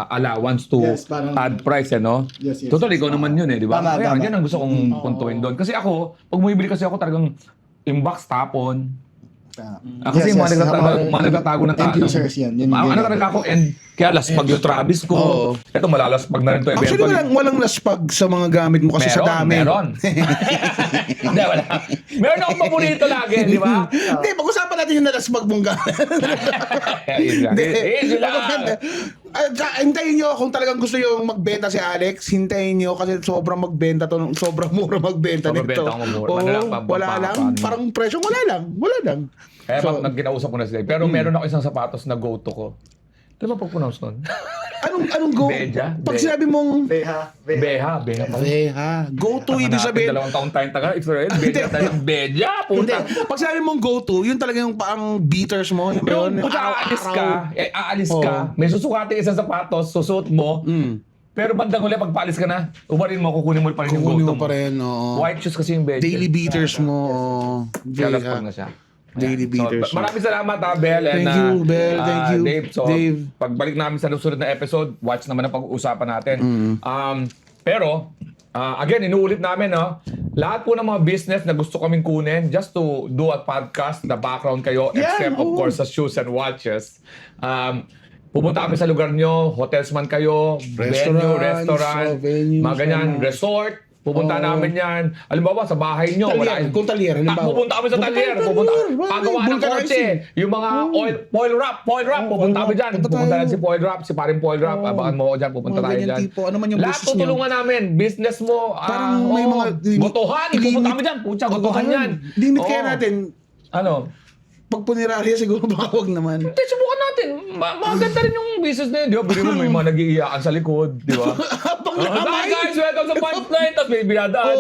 allowance to Yes, parang- add price, no? Yes, yes, Total, yes. ikaw naman yun di ba? Tama, Kaya, tama. yan ang gusto kong puntuin doon. Kasi ako, pag bumibili kasi ako talagang inbox tapon. Kasi Yes, yes. mga nagtatago ng End users yan. Yun yung Ano talaga ako, and kaya laspag yung Travis ko. Oo. Ito, malalaspag na rin to Actually, eventually. walang laspag sa mga gamit mo kasi sa dami. Meron. Hindi, wala. Meron akong paborito lagi, di ba? Hindi, pag-usapan natin yung nalaspag mong gamit. Easy lang. Hintayin nyo kung talagang gusto yung magbenta si Alex, hintayin nyo kasi sobrang magbenta to, sobrang mura magbenta Sobrang nito. benta ko mura. Oo, Ano lang, wala lang, parang presyo, wala lang. Kaya pag ginausap ko na sila. Pero meron ako isang sapatos na go-to ko. Ano ba pag-pronounce nun? Anong go? Beja? Pag sinabi mong Beha. Beha. go to, ibig sabihin, 2 taon tayong taga Israel. Beja tayong Beja. hindi. Puta. Pag sinabi mong go to, yun talaga yung parang beaters mo. Yung kung aalis ka, may susukating isang sapatos, susuot mo, pero bandang huli, pag paalis ka na, umarin mo, kukunin mo pa rin yung Kukunin go-to mo pa rin, oo. White shoes kasi yung Beja. Daily beaters mo. Kaya laspag na siya. Daily beaters. So, maraming salamat Bel. And, Thank you, Bel. Thank you. Dave. So, Dave. pagbalik namin sa susunod na episode, watch naman ang pag-uusapan natin. Pero, again, inuulit namin, no? Lahat po ng mga business na gusto kaming kunin just to do a podcast na background kayo, except of course sa shoes and watches. Pupunta kami sa lugar nyo, hotels man kayo, venue, restaurant, venues, mga ganyan, resort. Pupunta namin yan. Halimbawa, sa bahay nyo. Kung talyer, halimbawa. Pupunta kami sa talyer. Pagawa ng kotse. Yung mga foil wrap. Pupunta kami dyan. Pupunta lang si foil wrap, si paring foil wrap. Abangan mo ako dyan. Pupunta Mga tayo ganyan dyan. tipo. Ano man yung Lahat business nyo? tutulungan namin. Business mo. Parang may mga Botohan. Pupunta kami dyan. Pucha, botohan yan. Limit kaya Oo. natin. Ano? Pag punerarya siguro baka wag naman. Hindi, subukan natin. Maganda rin yung business na yun. Di ba? Bili mo may mga nag-iiyakan sa likod. Di ba? Hi guys, welcome sa Punch Night. Tapos may binadaan.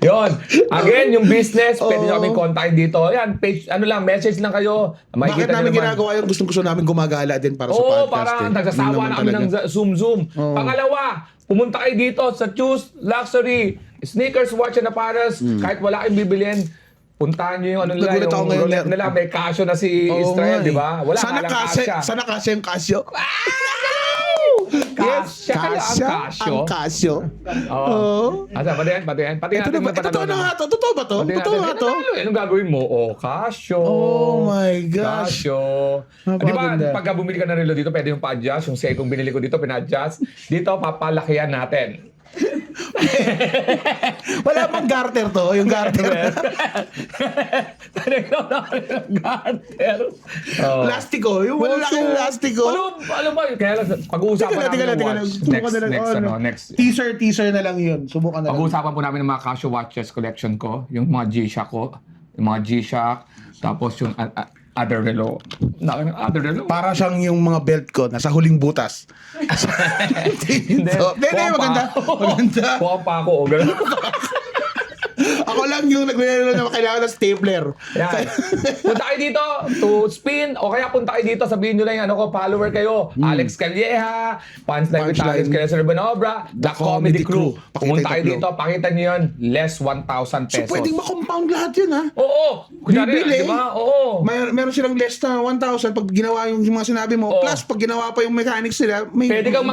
Yon. Again, yung business, pwede nyo kaming kontakin dito. Yan, page, message lang kayo. Bakit namin ginagawa yun? Gusto namin gumagala din para sa Oo, podcast. parang eh. nagsasawa Yun na naman kami ng talaga. Zoom. Oo. Pangalawa, pumunta kayo dito sa Choose Luxury Sneakers, Watch and Apparels. Kahit wala kayong bibilin, puntahan nyo yung ano nila, Nagulat ako yung ngayon. roulette nila. May Casio na si Oo Israel, nga di eh. ba? Wala Sana ka lang kasi, Casio. sana kasi yung Casio. Casio. Ang Casio. Oo. Asa, pati yan. Pati Ito natin na ba? Totoo na nga to. Totoo ba to? Pati Totoo natin. nga to? Anong gagawin mo? Casio. Oh my gosh. Casio. Di ba, Napakaganda. pagka bumili ka ng relo dito, pwede yung pa-adjust. Yung Seikong binili ko dito, pina-adjust. Dito, papalakihan natin. Wala bang garter to? Yung garter. Garter. Oh. Plastiko. Yung malalaking plastiko. Alam ba, kaya lang, pag-uusapan namin Teka ng lang. watch. Subukan na lang. Next. Teaser na lang yun. Subukan na lang. Pag-uusapan po namin ng mga Casio watches collection ko, yung mga G-Shock ko, yung mga G-Shock, tapos yung other relo. Other relo? Para siyang yung mga belt ko nasa huling butas. Hindi, Maganda. Kuha pa ako. Ganun. Ako lang yung nagre-relo na kailangan ng stapler. Yan. Punta kayo dito to spin o kaya punta kayo dito, sabihin nyo lang yung follower kayo. Alex Calleja, Punchline with Alex Punchline. Calleja Benobra, The Comedy Crew. Pakita Pumunta kayo yung dito, pakita nyo yun, less 1,000 So pesos. pwedeng ma-compound lahat yun ha. Oo. Kunyari, Bibili. di ba? Oo. Meron silang less na 1,000 pag ginawa yung mga sinabi mo. Oo. Plus pag ginawa pa yung mechanics nila, may Pwede kang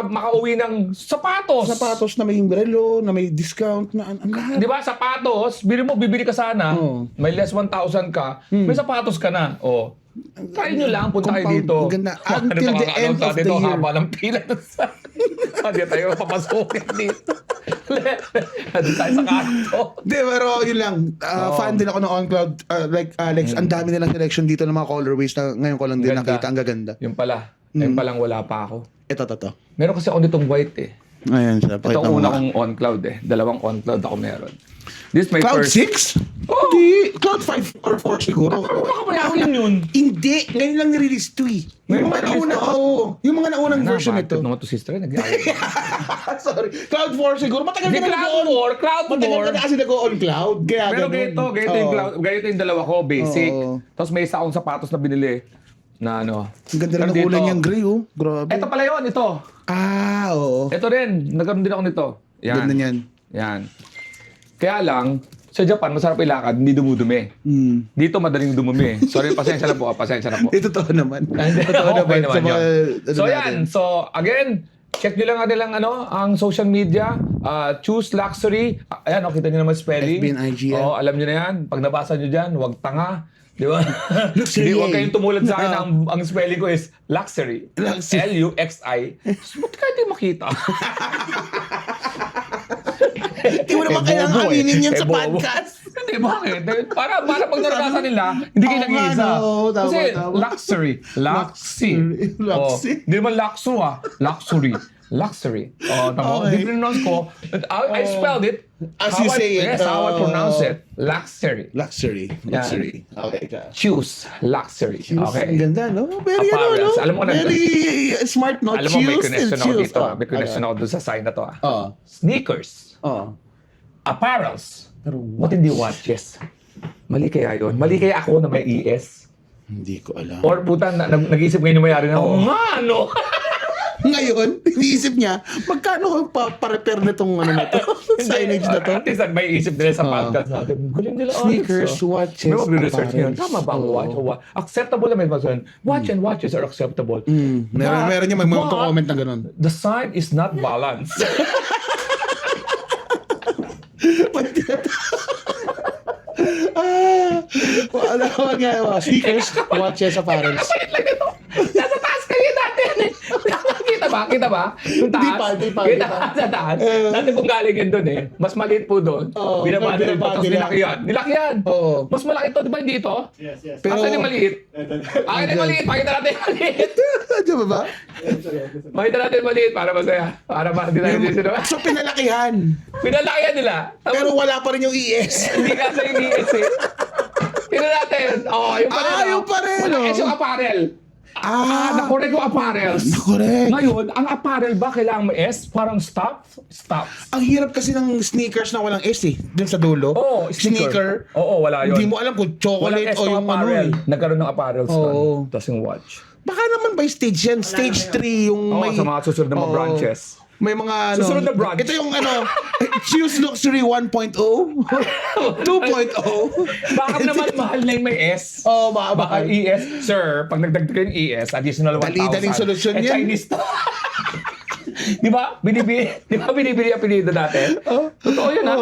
makauwi ng sapatos. sapatos na may relo, na may discount, na ang lahat. Di ba, sapatos, bibili ka sana, Oo. may less 1,000 ka, may sapatos ka na. Oh. Try nyo lang, punta kayo Compound, dito. ang ganda. Until the end of the year. Haba ng pila. Hindi tayo papasukin dito. Hindi tayo sa kanto. Di, pero yun lang. Fan din ako ng OnCloud. Like Alex, ang dami nilang selection dito ng mga colorways na ngayon ko lang din Ganda. nakita. Ang gaganda. Yung pala. Yung palang wala pa ako. Ito. Meron kasi ako nitong white eh. Ayan siya. Ito Pakita ang mo una nga. kong on-cloud eh. Dalawang on-cloud ako meron. This is my Cloud first. 6? Hindi. Cloud 5 or 4 siguro. Baka mayakin yun. Hindi. Ngayon lang nirelease 2 eh. Yung mga nauna, yung mga naunang version nito. naman to sister. Sorry. Cloud 4 siguro. Matagal Hindi, ka na Cloud 4. Matagal ka na kasi nag-on cloud. Kaya Pero ganun. ganito yung Oo. cloud. Ganito yung dalawa ko, basic. Oo. Tapos may isa akong sapatos na binili. Na ano. Ang ganda rin ng Pero kulay dito, niyang gray oh. Grabe. Ito pala yun, ito. Oo. Ito rin. Nagkaroon din ako nito. Yan. Ganda niyan. Yan. Kaya lang, sa Japan, masarap ilakad, hindi dumudumi. Dito madaling dumumi. Sorry, pasensya na po. Pasensya na po. Ito totoo naman. Okay Totoo naman sa mga, yun. So natin. yan. So again, check nyo lang nilang ang social media. Choose Luxury. Ayan, kita nyo naman spelling. FB and IG, yan. Oo, alam nyo na yan. Pag nabasa nyo dyan, huwag tanga. Di ba? Luxury. Hindi, huwag kayong tumulad sa akin. Ang spelling ko is Luxury. Luxury. L-U-X-I. Ba't kaya di makita? Hindi mo naman kailangan aminin yan sa podcast. Hindi, bakit? Para pag naranasan nila, hindi kayo Oo nga, nag-iisa. no. Tama, Kasi tama. luxury. Luxy. Luxy. Hindi naman luxu Luxury. Luxury. Tama. Okay. Di-pronounce ko. I spelled it. As you say it. Yes, how I pronounce it. Luxury. Luxury. Luxury. Okay. Choose luxury. Ang Okay. ganda, no? Very, Apparels. no? Alam mo na- Very smart, no? Alam mo, may Choose connection and ako choose. dito. May connection ako doon sa sign na to. Oo. Sneakers. Oo. Apparels. Ba't hindi watches? Mali kaya yun? Mali kaya ako na may ES? Hindi ko alam. Or puta, nag-isip ngayon yung mayari na, oh, nga, no? Ngayon, iniisip niya, magkano pa-repair na itong ano na to? Signage na to? At least may isip nila sa podcast natin. Galing nila, Sneakers, Alex, watches, May mag-research ngayon. apparels. Tama ba ang watch? Acceptable naman ba saan? Watch and watches are acceptable. Meron niya mag-comment na ganun. The sign is not balanced. Wala ko nga. Sneakers, watches, apparels. Nasa taas kayo natin. Kita ba? Yung taas. Di pa. Kita sa taas. Dati pong galing yun doon eh. Mas maliit po doon. Oo, Binabada rin po. Tapos binabada nilaki yan. Nilaki yan. Oo. Mas malaki to, di ba hindi ito? Yes. Pero- Asan yung maliit? Akin yung maliit. Pakita natin yung maliit. Di ba ba? Pakita natin yung maliit para masaya. Para hindi tayo sino. So, pinalakihan. Pinalaki yan nila. Tapos Pero wala pa rin yung ES. hindi ka sa yung ES eh. Tingnan natin. Yung pa rin. Yung pa rin. Malaki yung apparel. Nakorek yung apparels. Correct. Ngayon, ang apparel ba kailangan may S? Parang stop? Ang hirap kasi ng sneakers na walang S eh. Dun sa dulo. Oo, Sneaker. Oo, wala yun. Hindi mo alam kung chocolate Walang S o yung yung ano apparel. eh. Nagkaroon ng apparels Oo. doon. Tapos yung watch. Baka naman by stage yan. Stage 3 yung Oo, may... sa mga susunod na mga Oo. branches. May mga ano. Susunod na branch. Ito yung ano. Choose Luxury 1.0. 2.0. Baka naman mahal na yung may S. Oh, Baka ES. Sir, pag nagdagdag kayo ng ES, additional 1,000. Dali-daling solusyon yan. Chinese to. Di ba? Binibili ang apelido natin? Totoo yun, ha?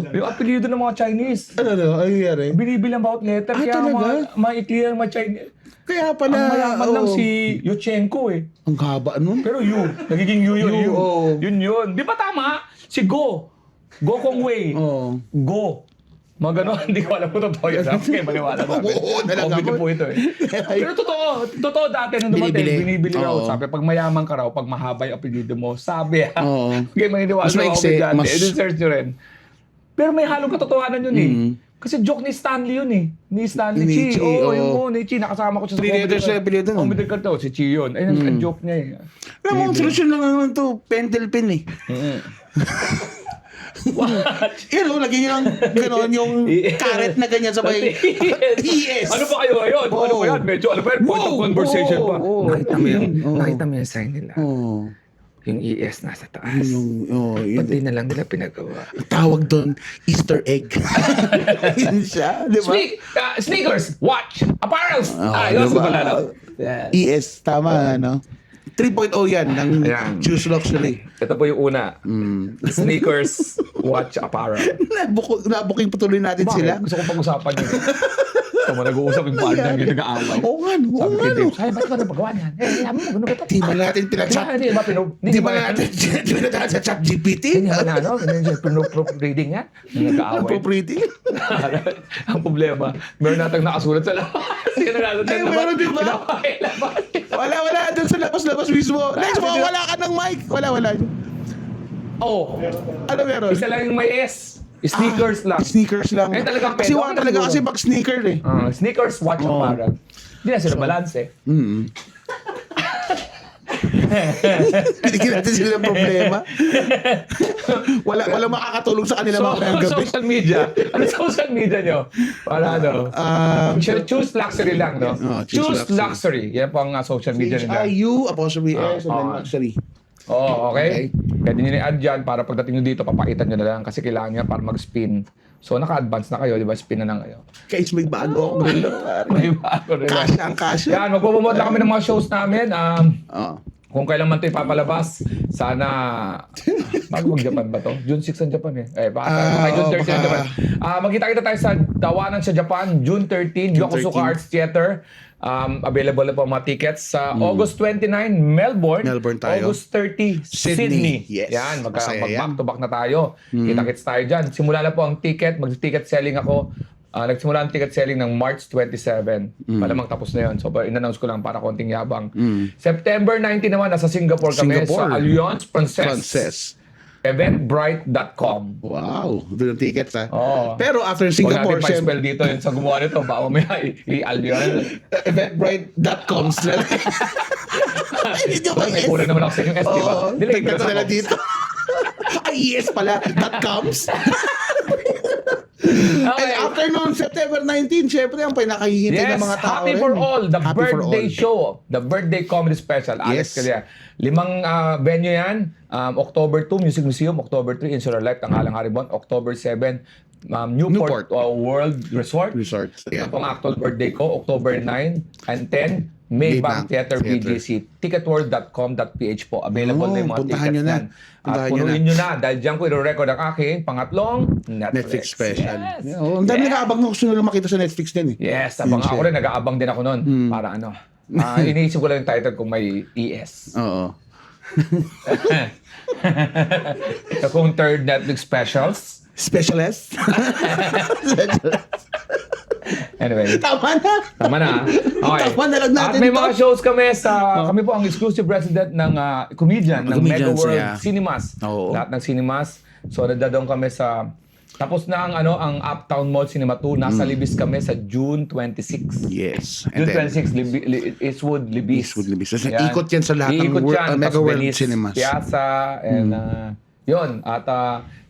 Yung apelido ng mga Chinese. Ano? Ano nangyari? Binibili ang bawat letter. Kaya talaga? maikli ang mga Chinese. Kaya pala. Ang mayaman lang oo. si Yuchenko eh. Ang haba nun. Pero nagiging you yun. oo. Yun. Di ba tama? Si Go. Gokong Wei. Oo. Go. Mga ganon, hindi ko alam kung totoo yun. Okay, maniwala na. Oo, na lang Covid ako. po ito eh. Pero totoo dati nung dumating, binibili raw. Oo. Sabi, pag mayaman ka raw, pag mahaba yung apelido mo, sabi Oo. Okay, maniniwala Mas ako maiksi, dyan. mas- I-search nyo rin. Pero may halong katotohanan yun eh. Kasi joke ni Stanley yun eh. Ni Stanley Ni Chi. Chi, Oo, oo. yun mo, ni Chi. Nakasama ko siya sa Three letters na apelido nun. Comedy Card to. Si Chi yun. Ayun, ang joke niya eh. Alam mo, ang solusyon lang naman to, pentel pen eh. Yan o, lagyan nyo lang gano'n yung carrot na ganyan sa may ES. Ano pa kayo ngayon? Ano pa yan? Medyo, ano pa yan? Point of conversation pa. Nakita mo yung sign nila. Oo. Yung ES nasa taas. Yun. Pati na lang nila pinagawa. Ang tawag doon, Easter egg. Yun siya, di ba? Sneakers, watch, apparels. Yun diba? pala na. ES, tama, ano? 3.0 yan, ng Ayan. Choose Luxury. Ito po yung una. Sneakers, watch, apparel. Nabuking patuloy natin sila. Gusto ko pag-usapan yun. Ito mo, nag-uusap yung partner yung nag-aaway. Oo nga, no, oo nga, no. Sabi, ba't ko napagawa niyan? Alam mo, gano'n ba ito? Di ba natin pinag-chat? Di ba, Di ba natin sa chat GPT? Hindi ba na, ano? Proofreading yan? Nag-aaway. Appropriate. Ang problema, meron natang nakasulat sa labas. Sino natin Ay, meron din ba? Wala, doon sa labas mismo. Next mo, wala ka ng mic. Wala. Oh, Ano meron? isa lang yung may S. Sneakers lang. Sneakers lang. Eh, talagang Kasi pedo. wala talaga kasi pag sneaker eh. Sneakers, watch, apparel. Hindi na sila balance eh. Binigyan natin sila ng problema. Wala makakatulong sa kanila mamayang gabi. Social media. Ano social media nyo? Para ano? Choose luxury lang, no? Choose Choose luxury. Yan po ang social media nila. HIU, apostrophe S, and then luxury. Oo, okay? Pwede nyo na i-add dyan para pagdating nyo dito, papaitan nyo na lang kasi kailangan nyo para mag-spin. So, naka-advance na kayo, di ba? Spin na lang kayo. Guys, may bago akong relo. May bago rin. Kasha ang kasha. Yan, magpupromote lang kami ng mga shows namin. Oo. Kung kailan man ito ipapalabas, sana... Bago mag-Japan ba to? June 6 ang Japan eh. Baka June 13 ang Japan. Magkita-kita tayo sa Tawanan sa Japan, June 13, Yokosuka Arts Theater. Available na po mga tickets sa August 29, Melbourne. tayo. August 30, Sydney. Yes. Yan, Masaya yan. mag-back-to-back na tayo. Kita-kits tayo dyan. Simula na po ang ticket. Mag-ticket selling ako. Nagsimula ang ticket selling ng March 27. Malamang tapos na yun. So, in-announce ko lang para konting yabang. September 19 naman, nasa Singapore kami sa Alliance Francaise. Eventbrite.com. Wow, doon ang tickets ha. Oo. Pero after Huwag Singapore, natin pa-spell dito yung sa gumawa nito. Baka may i-Alliance. eventbrite.com. Ay, hindi ba May yes? kulang naman ako sa inyong S, di ba? Oo, Nilagay ko dagdag sa na lang box. dito. Ay, yes pala. .coms. Okay. And after noon, September 19, syempre ang pinakahihintay ng mga tao Happy for rin. All, the Happy for birthday all. show, the birthday comedy special, Alex Yes. Calleja. 5 venue yan, October 2, Music Museum, October 3, Insular Life, Tanghalang Haribon, October 7, Newport, World Resort. Yeah. Ito ang actual birthday ko, October 9 and 10, Maybank Theater BGC. Ticketworld.com.ph po. Available na yung mga puntahan tickets nyo na. yan. At Puntahan nyo punuin nyo na dahil dyan ko i-record ang aking pangatlong Netflix special. Yes. Oh, ang dami nag-aabang na gusto nila makita sa Netflix din eh. Yes, abang ako rin. Nag-aabang din ako noon. Para ano. Iniisip ko lang yung title kung may ES. Oo. Ito kung third Netflix specials. Specialist? Anyway. Tama na. Tama na. Okay. Tama na lang natin At may to. mga shows kami sa... Kami po ang exclusive resident ng comedian ng Mega Comedians, World yeah. Cinemas. Oo. Lahat ng cinemas. So, nadadong kami sa... Tapos na ang Uptown Mall Cinema 2. Nasa Libis kami sa June 26. Yes. June 26, Eastwood, Libis. Eastwood, Libis. Tapos ikot yan sa lahat ng Iikot yan. Mega Tapos World Venice, Cinemas. Piazza, and yun. At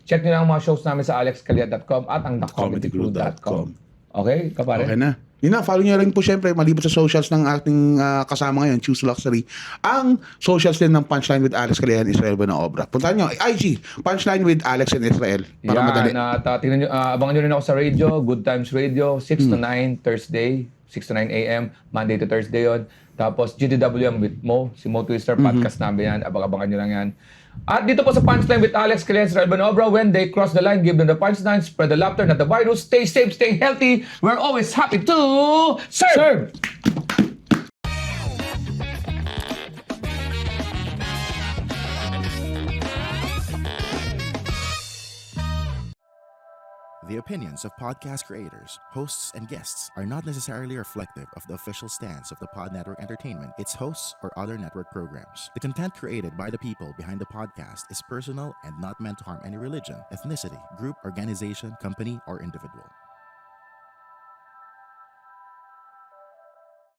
check nyo lang ang mga shows namin sa alexcalia.com at ang thecomedycrew.com. Okay, kapare? Okay na. Yun na, follow nyo rin po syempre, maliban sa socials ng ating kasama ngayon, Choose Luxury, ang socials din ng Punchline with Alex Calleja and Israel Buenaobra. Puntahan nyo, IG, Punchline with Alex and Israel. Para madali. At tingnan nyo, abangan nyo rin ako sa radio, Good Times Radio, 6 to 9 Thursday, 6 to 9 a.m., Monday to Thursday yon. Tapos GTWM with Mo, si Mo Twister, podcast namin yan. Abangan nyo lang yan. At dito po sa Punchline with Alex Calleja and Israel Buenaobra, when they cross the line, give them the punchline, spread the laughter, not the virus, stay safe, stay healthy. We're always happy to serve! The opinions of podcast creators, hosts, and guests are not necessarily reflective of the official stance of the Pod Network Entertainment, its hosts, or other network programs. The content created by the people behind the podcast is personal and not meant to harm any religion, ethnicity, group, organization, company, or individual.